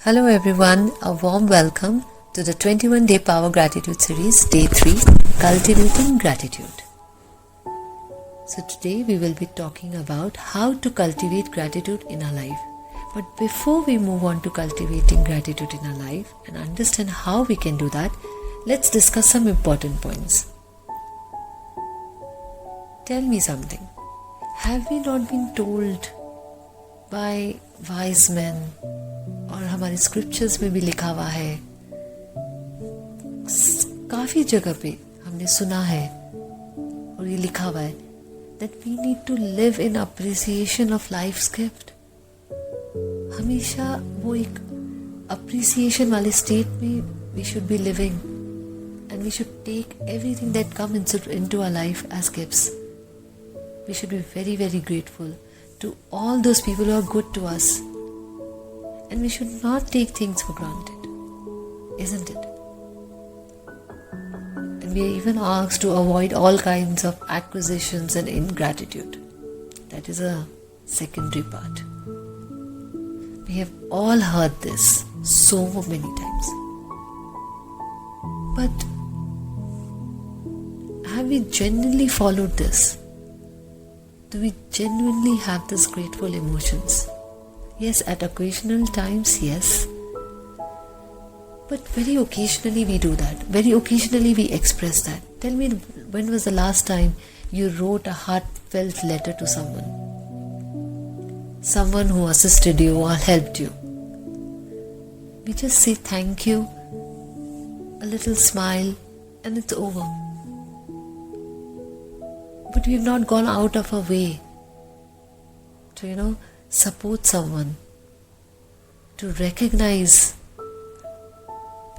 Hello everyone, a warm welcome to the 21-day Power Gratitude Series, Day 3, Cultivating Gratitude. So today we will be talking about how to cultivate gratitude in our life. But before we move on to cultivating gratitude in our life and understand how we can do that, let's discuss some important points. Tell me something. Have we not been told by wise men, और हमारे scriptures में भी लिखा हुआ है, काफ़ी जगह पे हमने सुना है और ये लिखा हुआ है that we need to live in appreciation of life's gift. हमेशा वो एक appreciation वाले state में we should be living and we should take everything that comes into our life as gifts. We should be very, very grateful to all those people who are good to us. And we should not take things for granted, isn't it? And we are even asked to avoid all kinds of acquisitions and ingratitude. That is a secondary part. We have all heard this so many times. But have we genuinely followed this? Do we genuinely have these grateful emotions? Yes, at occasional times, yes. But very occasionally we do that. Very occasionally we express that. Tell me, when was the last time you wrote a heartfelt letter to someone? Someone who assisted you or helped you. We just say thank you, a little smile, and it's over. But we've not gone out of our way to, support someone, to recognize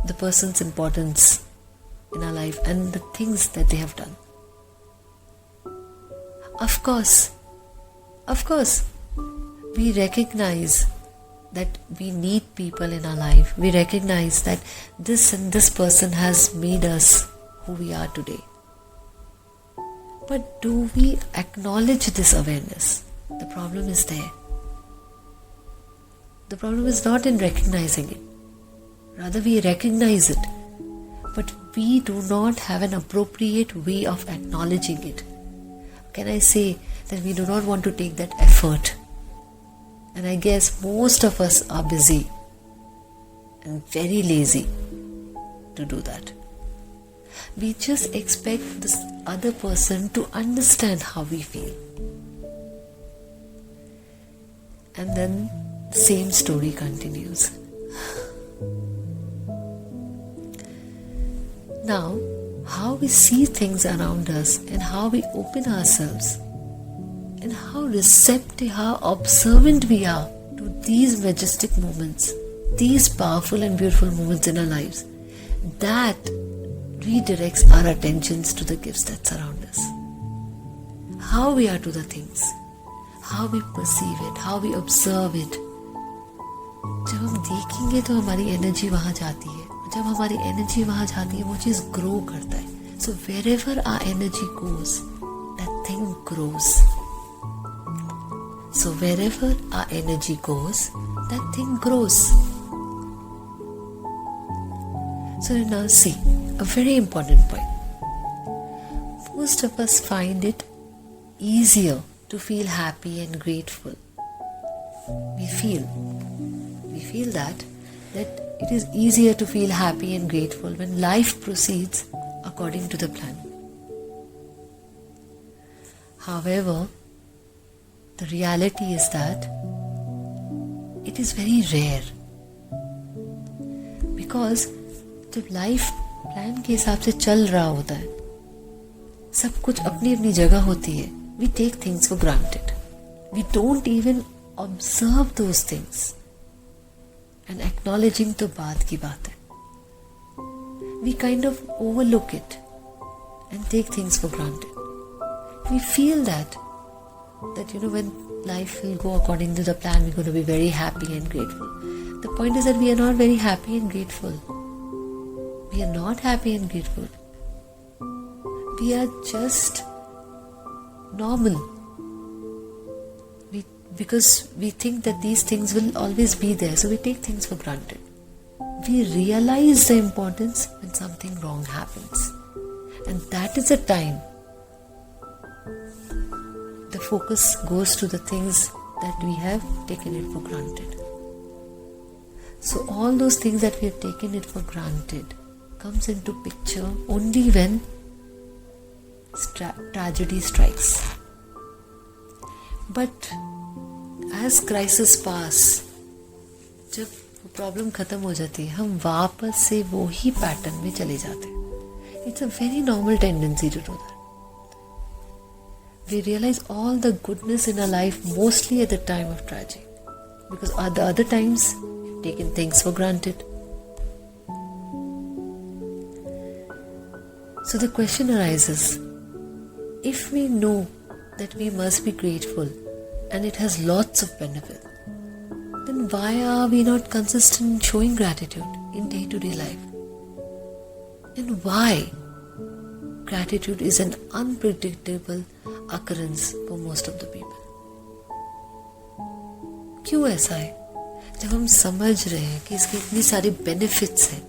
the person's importance in our life and the things that they have done. Of course, we recognize that we need people in our life. We recognize that this and this person has made us who we are today. But do we acknowledge this awareness? The problem is there. The problem is not in recognizing it. Rather, we recognize it, but we do not have an appropriate way of acknowledging it. Can I say that we do not want to take that effort? And I guess most of us are busy and very lazy to do that. We just expect this other person to understand how we feel. And then the same story continues. Now, how we see things around us and how we open ourselves and how receptive, how observant we are to these majestic moments, these powerful and beautiful moments in our lives, that redirects our attentions to the gifts that surround us. How we are to the things, how we perceive it, how we observe it. जब हम देखेंगे तो हमारी energy वहाँ जाती है. जब हमारी एनर्जी वहाँ जाती है वो चीज़ ग्रो करता है. So wherever our energy goes, that thing grows. So wherever our energy goes, that thing grows. So now see, a very important point. Most of us find it easier to feel happy and grateful. We feel that it is easier to feel happy and grateful when life proceeds according to the plan. However, the reality is that it is very rare, because जब life plan के हिसाब से चल रहा होता है, सब कुछ अपनी अपनी जगह होती है, we take things for granted. We don't even observe those things. And acknowledging तो बात की बात है. We kind of overlook it and take things for granted. We feel that when life will go according to the plan, we're going to be very happy and grateful. The point is that we are not very happy and grateful. We are not happy and grateful. We are just normal. because we think that these things will always be there, so we take things for granted. We realize the importance when something wrong happens, and that is the time the focus goes to the things that we have taken it for granted. So all those things that we have taken it for granted comes into picture only when tragedy strikes. But as crisis pass, जब problem खत्म हो जाती है, हम वापस से वो ही pattern में चले जाते हैं. It's a very normal tendency to do that. We realize all the goodness in our life mostly at the time of tragedy, because at the other times we've taken things for granted. So the question arises, if we know that we must be grateful and it has lots of benefit, then why are we not consistent in showing gratitude in day-to-day life? And why gratitude is an unpredictable occurrence for most of the people? क्यों ऐसा है? जब हम समझ रहे हैं कि इसके इतनी सारी बेनिफिट्स हैं,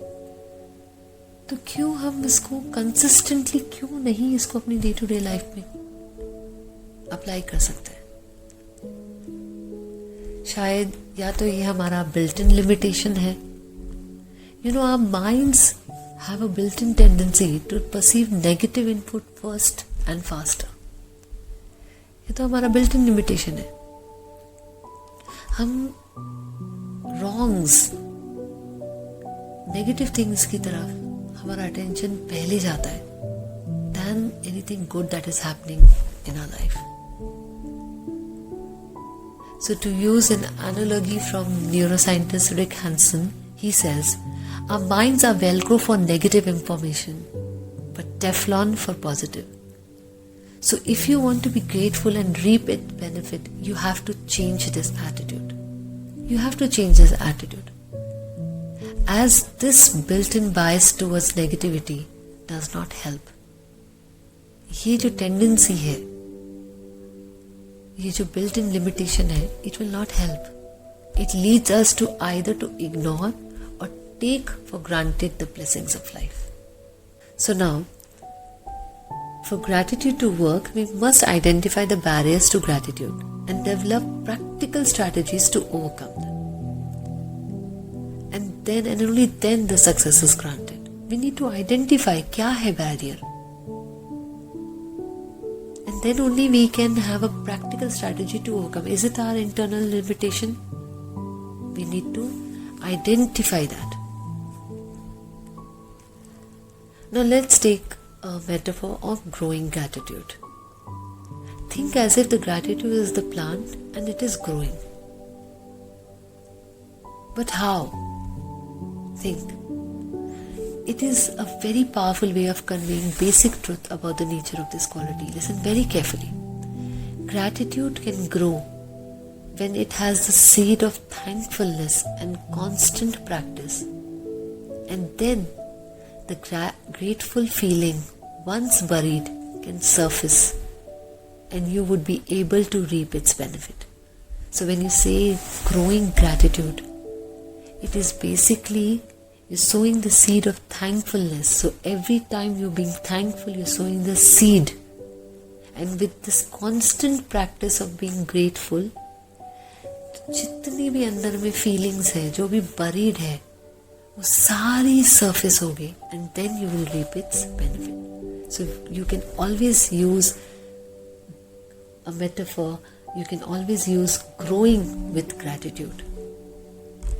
तो क्यों हम इसको कंसिस्टेंटली क्यों नहीं इसको अपनी डे टू डे लाइफ में अप्लाई कर सकते हैं? शायद या तो ये हमारा बिल्ट इन लिमिटेशन है. Our minds have a built-in tendency to perceive negative input first and faster. ये तो हमारा built-in limitation है. हम wrongs, negative things की तरफ हमारा attention पहले जाता है than anything good that is happening in our life. So to use an analogy from neuroscientist Rick Hansen, he says, our minds are Velcro for negative information, but Teflon for positive. So if you want to be grateful and reap its benefit, you have to change this attitude. You have to change this attitude. As this built-in bias towards negativity does not help. ये जो tendency है, ये जो built-in limitation है, it will not help. It leads us to either to ignore or take for granted the blessings of life. So now, for gratitude to work, we must identify the barriers to gratitude and develop practical strategies to overcome them. And only then the success is granted. We need to identify क्या है barrier. And then only we can have a practical strategy to overcome. Is it our internal limitation? We need to identify that. Now let's take a metaphor of growing gratitude. Think as if the gratitude is the plant and it is growing. But how? Think. It is a very powerful way of conveying basic truth about the nature of this quality. Listen very carefully. Gratitude can grow when it has the seed of thankfulness and constant practice. And then the grateful feeling, once buried, can surface and you would be able to reap its benefit. So when you say growing gratitude, it is basically you're sowing the seed of thankfulness. So every time you're being thankful, you're sowing the seed. And with this constant practice of being grateful, जितनी भी अंदर में feelings है, जो भी buried है, वो सारी surface होगी, and then you will reap its benefit. So you can always use a metaphor, you can always use growing with gratitude.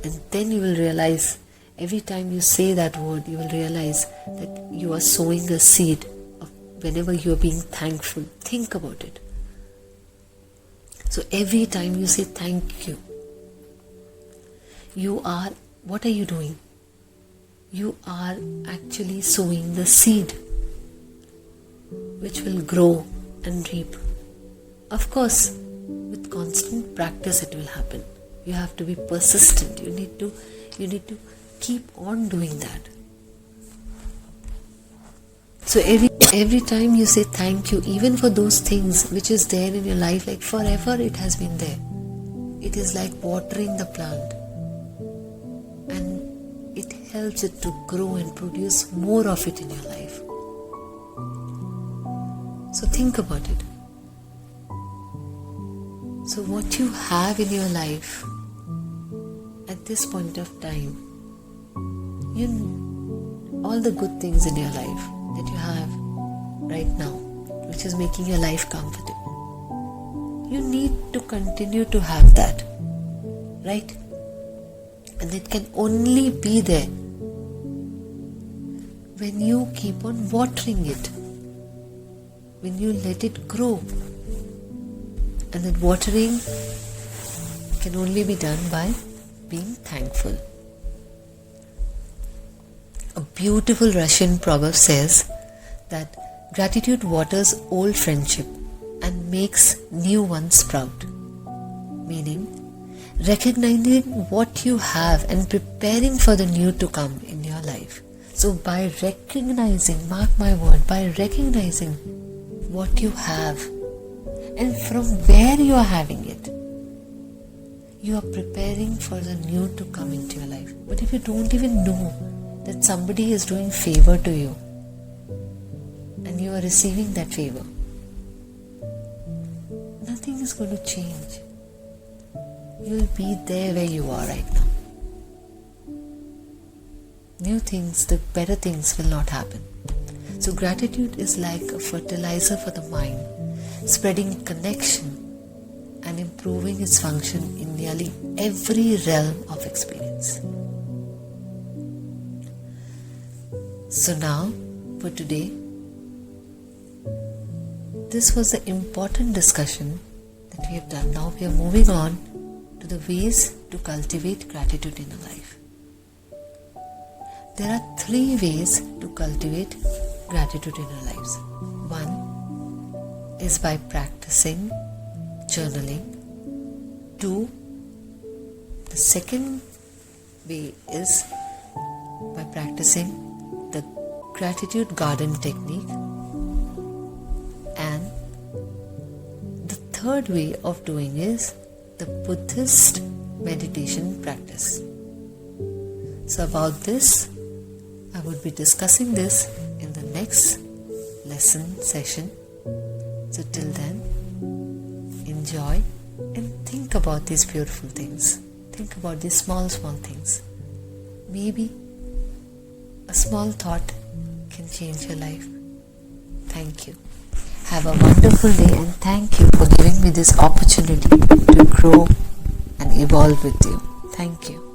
And then you will realize, every time you say that word, you will realize that you are sowing a seed of whenever you are being thankful. Think about it. So every time you say thank you, what are you doing? You are actually sowing the seed which will grow and reap. Of course, with constant practice it will happen. You have to be persistent. You need to keep on doing that. So every time you say thank you, even for those things which is there in your life, like forever it has been there, it is like watering the plant, and it helps it to grow and produce more of it in your life. So think about it. So what you have in your life at this point of time, all the good things in your life that you have right now, which is making your life comfortable, you need to continue to have that, right? And it can only be there when you keep on watering it, when you let it grow. And that watering can only be done by being thankful. A beautiful Russian proverb says that gratitude waters old friendship and makes new ones sprout. Meaning, recognizing what you have and preparing for the new to come in your life. So by recognizing, mark my word, by recognizing what you have and from where you are having it, you are preparing for the new to come into your life. But if you don't even know that somebody is doing favor to you and you are receiving that favor, nothing is going to change. You will be there where you are right now. New things, the better things will not happen. So gratitude is like a fertilizer for the mind, spreading connection and improving its function in nearly every realm of experience. So now, for today, this was the important discussion that we have done. Now we are moving on to the ways to cultivate gratitude in our life. There are 3 ways to cultivate gratitude in our lives. 1 is by practicing journaling. 2, the second way is by practicing the gratitude garden technique. And the third way of doing is the Buddhist meditation practice. So about this, I would be discussing this in the next lesson session. So till then, enjoy and think about these beautiful things. Think about these small things. Maybe a small thought can change your life. Thank you. Have a wonderful day, and thank you for giving me this opportunity to grow and evolve with you. Thank you.